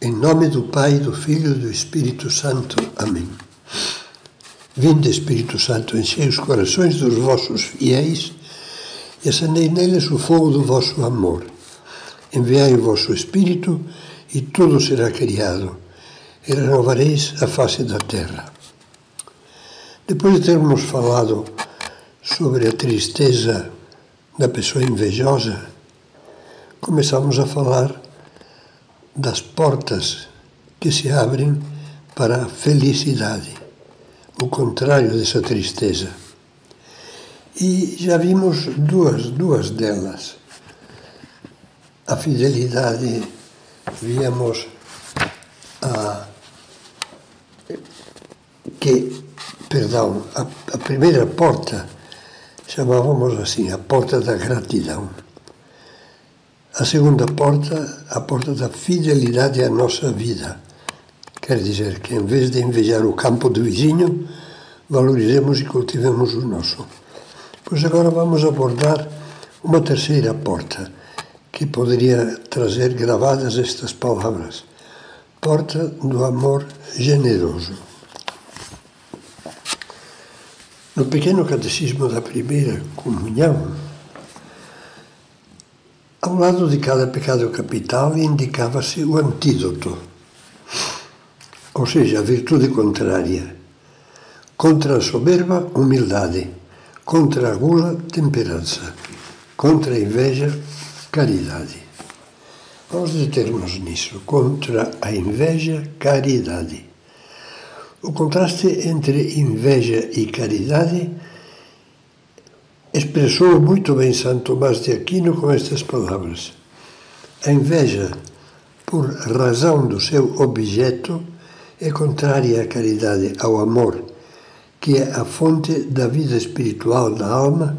Em nome do Pai, do Filho e do Espírito Santo. Amém. Vinde, Espírito Santo, enchei os corações dos vossos fiéis e acendei neles o fogo do vosso amor. Enviai o vosso Espírito e tudo será criado, e renovareis a face da terra. Depois de termos falado sobre a tristeza da pessoa invejosa, começamos a falar das portas que se abrem para a felicidade, o contrário dessa tristeza. E já vimos duas delas. A fidelidade, víamos a primeira porta, chamávamos assim, a porta da gratidão. A segunda porta, a porta da fidelidade à nossa vida. Quer dizer que, em vez de invejar o campo do vizinho, valorizemos e cultivemos o nosso. Pois agora vamos abordar uma terceira porta, que poderia trazer gravadas estas palavras. Porta do amor generoso. No pequeno catecismo da primeira comunhão, ao lado de cada pecado capital indicava-se o antídoto, ou seja, a virtude contrária. Contra a soberba, humildade. Contra a gula, temperança. Contra a inveja, caridade. Vamos deter-nos nisso. Contra a inveja, caridade. O contraste entre inveja e caridade expressou muito bem Santo Tomás de Aquino com estas palavras. A inveja, por razão do seu objeto, é contrária à caridade, ao amor, que é a fonte da vida espiritual da alma,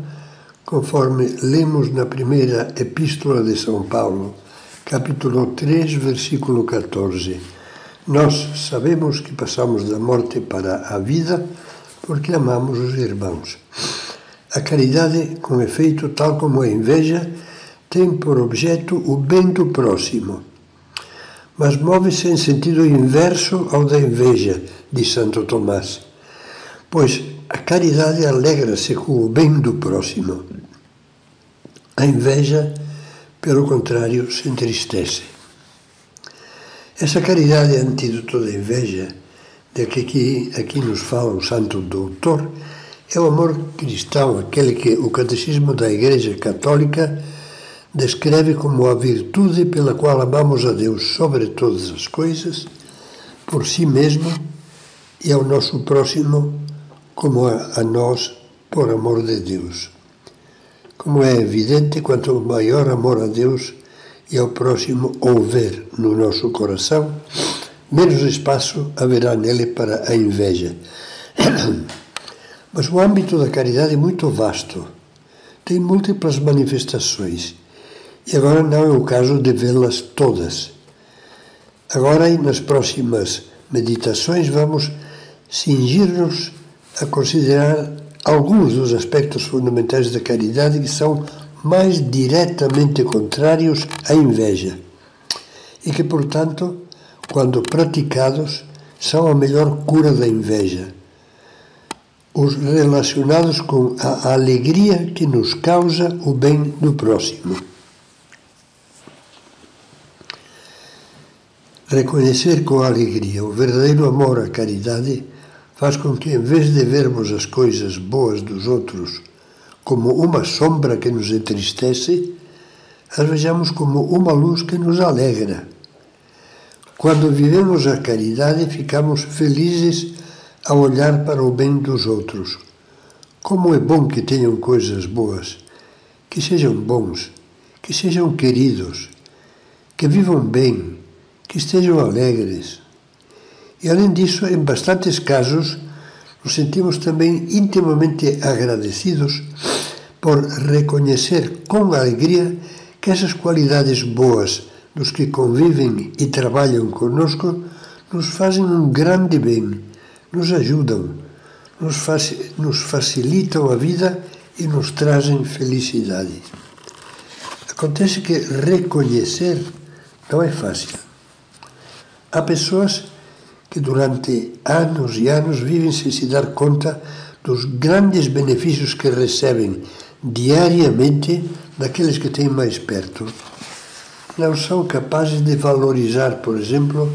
conforme lemos na primeira epístola de São Paulo, capítulo 3, versículo 14. Nós sabemos que passamos da morte para a vida porque amamos os irmãos. A caridade, com efeito, tal como a inveja, tem por objeto o bem do próximo, mas move-se em sentido inverso ao da inveja, diz Santo Tomás, pois a caridade alegra-se com o bem do próximo. A inveja, pelo contrário, se entristece. Essa caridade é antídoto da inveja, de que aqui nos fala o Santo Doutor, é o amor cristão, aquele que o Catecismo da Igreja Católica descreve como a virtude pela qual amamos a Deus sobre todas as coisas, por si mesmo e ao nosso próximo, como a nós, por amor de Deus. Como é evidente, quanto maior amor a Deus e ao próximo houver no nosso coração, menos espaço haverá nele para a inveja. Mas o âmbito da caridade é muito vasto, tem múltiplas manifestações, e agora não é o caso de vê-las todas. Agora, e nas próximas meditações, vamos cingir-nos a considerar alguns dos aspectos fundamentais da caridade que são mais diretamente contrários à inveja, e que, portanto, quando praticados, são a melhor cura da inveja. Os relacionados com a alegria que nos causa o bem do próximo. Reconhecer com alegria o verdadeiro amor à caridade faz com que, em vez de vermos as coisas boas dos outros como uma sombra que nos entristece, as vejamos como uma luz que nos alegra. Quando vivemos a caridade, ficamos felizes a olhar para o bem dos outros. Como é bom que tenham coisas boas, que sejam bons, que sejam queridos, que vivam bem, que estejam alegres. E, além disso, em bastantes casos, nos sentimos também intimamente agradecidos por reconhecer com alegria que essas qualidades boas dos que convivem e trabalham conosco nos fazem um grande bem, nos ajudam, nos facilitam a vida e nos trazem felicidade. Acontece que reconhecer não é fácil. Há pessoas que durante anos e anos vivem sem se dar conta dos grandes benefícios que recebem diariamente daqueles que têm mais perto. Não são capazes de valorizar, por exemplo,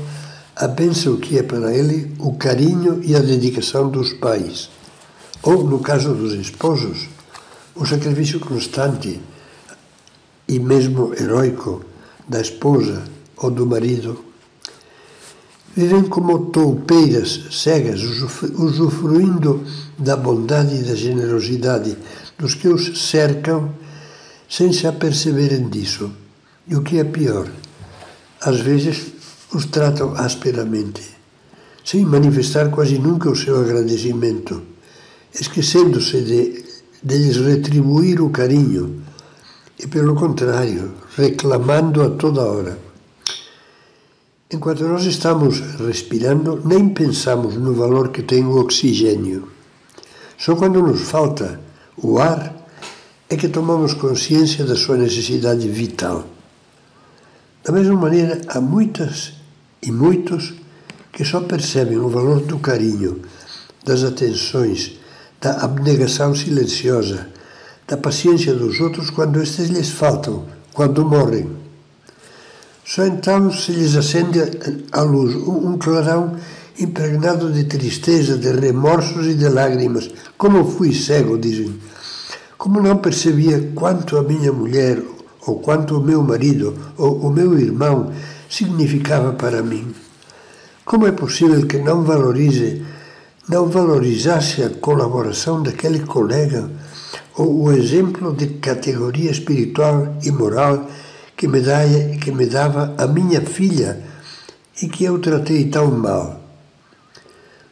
a bênção que é para ele o carinho e a dedicação dos pais. Ou, no caso dos esposos, o sacrifício constante e mesmo heróico da esposa ou do marido. Vivem como toupeiras cegas, usufruindo da bondade e da generosidade dos que os cercam, sem se aperceberem disso. E o que é pior, às vezes os tratam asperamente, sem manifestar quase nunca o seu agradecimento, esquecendo-se de lhes retribuir o carinho, e pelo contrário, reclamando a toda hora. Enquanto nós estamos respirando, nem pensamos no valor que tem o oxigênio. Só quando nos falta o ar é que tomamos consciência da sua necessidade vital. Da mesma maneira, há muitas e muitos que só percebem o valor do carinho, das atenções, da abnegação silenciosa, da paciência dos outros quando estes lhes faltam, quando morrem. Só então se lhes acende à luz um clarão impregnado de tristeza, de remorsos e de lágrimas. Como fui cego, dizem. Como não percebia quanto a minha mulher, ou quanto o meu marido, ou o meu irmão significava para mim. Como é possível que não valorizasse a colaboração daquele colega, ou o exemplo de categoria espiritual e moral que me dava a minha filha e que eu tratei tão mal?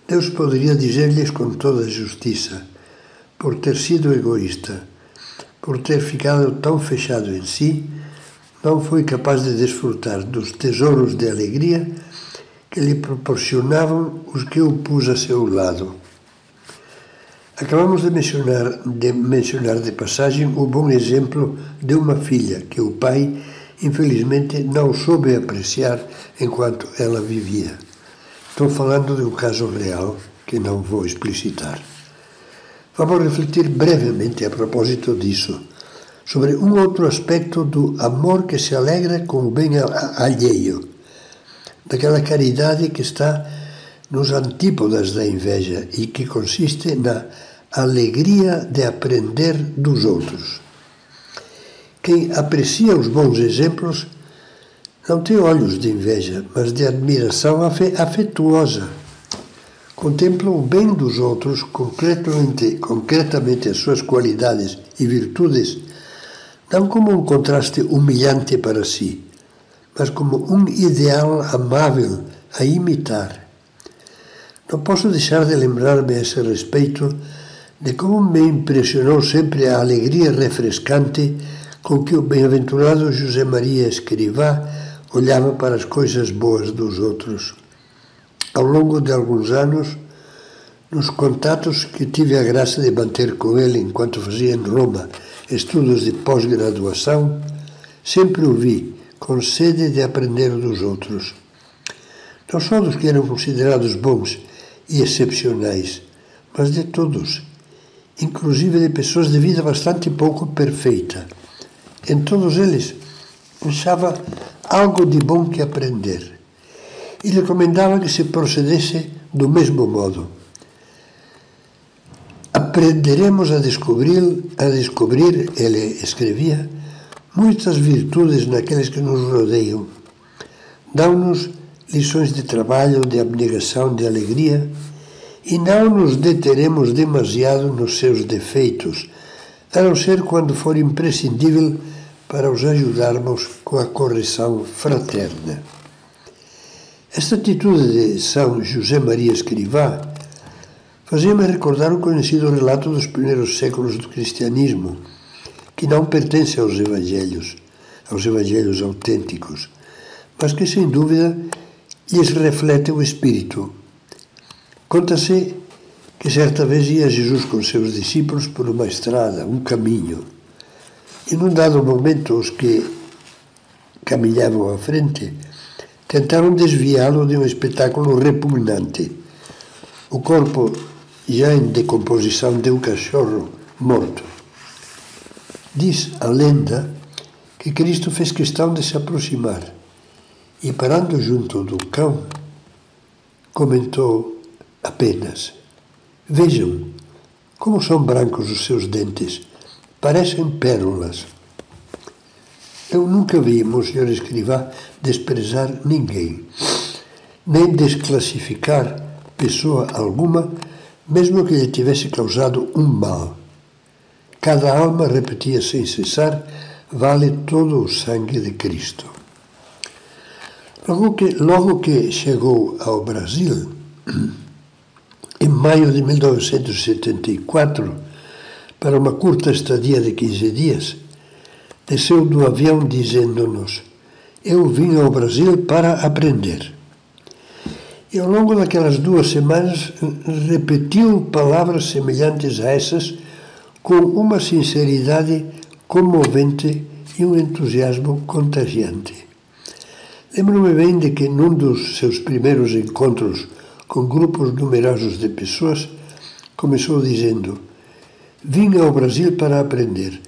Deus poderia dizer-lhes com toda a justiça, por ter sido egoísta, por ter ficado tão fechado em si, não foi capaz de desfrutar dos tesouros de alegria que lhe proporcionavam os que eu pus a seu lado. Acabamos de mencionar de passagem o bom exemplo de uma filha que o pai, infelizmente, não soube apreciar enquanto ela vivia. Estou falando de um caso real que não vou explicitar. Vamos refletir brevemente a propósito disso, sobre um outro aspecto do amor que se alegra com o bem alheio, daquela caridade que está nos antípodas da inveja e que consiste na alegria de aprender dos outros. Quem aprecia os bons exemplos não tem olhos de inveja, mas de admiração afetuosa. Contempla o bem dos outros, concretamente as suas qualidades e virtudes, não como um contraste humilhante para si, mas como um ideal amável a imitar. Não posso deixar de lembrar-me a esse respeito de como me impressionou sempre a alegria refrescante com que o bem-aventurado José Maria Escrivá olhava para as coisas boas dos outros. Ao longo de alguns anos, nos contatos que tive a graça de manter com ele enquanto fazia em Roma estudos de pós-graduação, sempre o vi com sede de aprender dos outros. Não só dos que eram considerados bons e excepcionais, mas de todos, inclusive de pessoas de vida bastante pouco perfeita. Em todos eles, achava algo de bom que aprender e recomendava que se procedesse do mesmo modo. Aprenderemos a descobrir, ele escrevia, muitas virtudes naqueles que nos rodeiam. Dão-nos lições de trabalho, de abnegação, de alegria, e não nos deteremos demasiado nos seus defeitos, a não ser quando for imprescindível para os ajudarmos com a correção fraterna. Esta atitude de São José Maria Escrivá fazia-me recordar o conhecido relato dos primeiros séculos do cristianismo, que não pertence aos evangelhos autênticos, mas que, sem dúvida, lhes reflete o espírito. Conta-se que certa vez ia Jesus com seus discípulos por uma estrada, um caminho, e num dado momento os que caminhavam à frente Tentaram desviá-lo de um espetáculo repugnante. O corpo já em decomposição de um cachorro morto. Diz a lenda que Cristo fez questão de se aproximar e, parando junto do cão, comentou apenas: "Vejam como são brancos os seus dentes, parecem pérolas." Eu nunca vi Monsenhor Escrivá desprezar ninguém, nem desclassificar pessoa alguma, mesmo que lhe tivesse causado um mal. Cada alma, repetia sem cessar, vale todo o sangue de Cristo. Logo que chegou ao Brasil, em maio de 1974, para uma curta estadia de 15 dias, desceu do avião dizendo-nos: "Eu vim ao Brasil para aprender." E ao longo daquelas 2 semanas repetiu palavras semelhantes a essas com uma sinceridade comovente e um entusiasmo contagiante. Lembro-me bem de que num dos seus primeiros encontros com grupos numerosos de pessoas, começou dizendo: "Vim ao Brasil para aprender.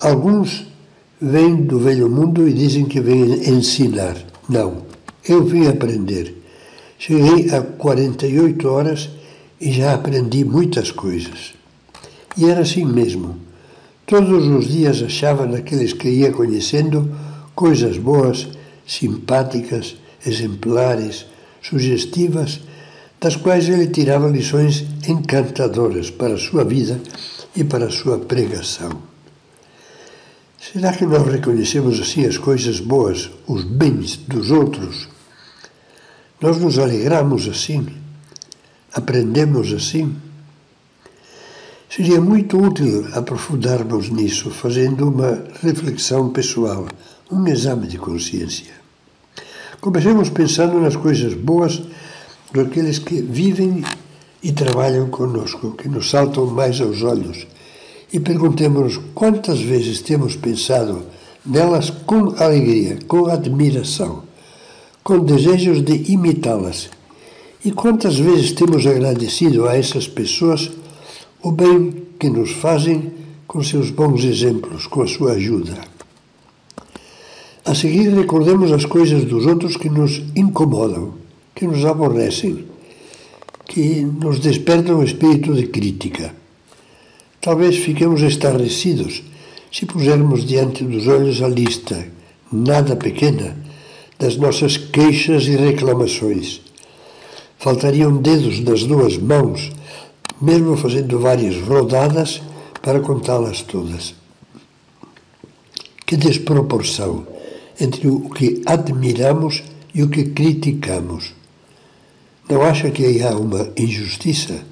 Alguns vêm do velho mundo e dizem que vêm ensinar. Não, eu vim aprender. Cheguei a 48 horas e já aprendi muitas coisas." E era assim mesmo. Todos os dias achava naqueles que ia conhecendo coisas boas, simpáticas, exemplares, sugestivas, das quais ele tirava lições encantadoras para a sua vida e para a sua pregação. Será que nós reconhecemos assim as coisas boas, os bens dos outros? Nós nos alegramos assim? Aprendemos assim? Seria muito útil aprofundarmos nisso, fazendo uma reflexão pessoal, um exame de consciência. Comecemos pensando nas coisas boas daqueles que vivem e trabalham conosco, que nos saltam mais aos olhos, e perguntemos-nos quantas vezes temos pensado nelas com alegria, com admiração, com desejos de imitá-las, e quantas vezes temos agradecido a essas pessoas o bem que nos fazem com seus bons exemplos, com a sua ajuda. A seguir, recordemos as coisas dos outros que nos incomodam, que nos aborrecem, que nos despertam o espírito de crítica. Talvez fiquemos estarrecidos se pusermos diante dos olhos a lista, nada pequena, das nossas queixas e reclamações. Faltariam dedos nas 2 mãos, mesmo fazendo várias rodadas para contá-las todas. Que desproporção entre o que admiramos e o que criticamos. Não acha que aí há uma injustiça?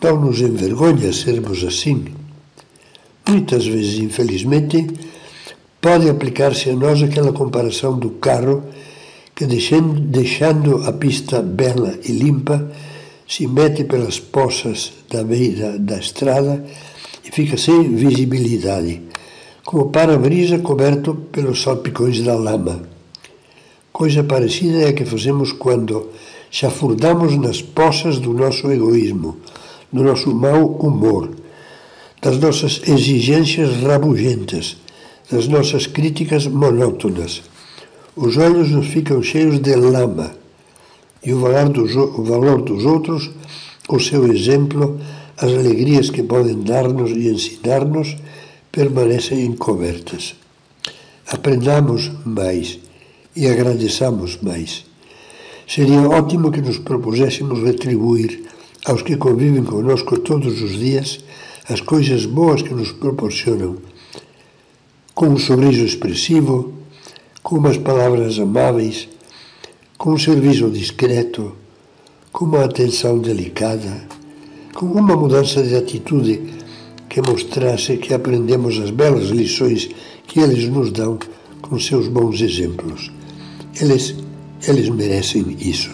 Não nos envergonha sermos assim? Muitas vezes, infelizmente, pode aplicar-se a nós aquela comparação do carro que, deixando a pista bela e limpa, se mete pelas poças da beira da estrada e fica sem visibilidade, como para-brisa coberto pelos salpicões da lama. Coisa parecida é a que fazemos quando chafurdamos nas poças do nosso egoísmo, do nosso mau humor, das nossas exigências rabugentas, das nossas críticas monótonas. Os olhos nos ficam cheios de lama, e o valor dos outros, o seu exemplo, as alegrias que podem dar-nos e ensinar-nos, permanecem encobertas. Aprendamos mais e agradeçamos mais. Seria ótimo que nos propuséssemos retribuir aos que convivem conosco todos os dias as coisas boas que nos proporcionam, com um sorriso expressivo, com umas palavras amáveis, com um serviço discreto, com uma atenção delicada, com uma mudança de atitude que mostrasse que aprendemos as belas lições que eles nos dão com seus bons exemplos. Eles merecem isso.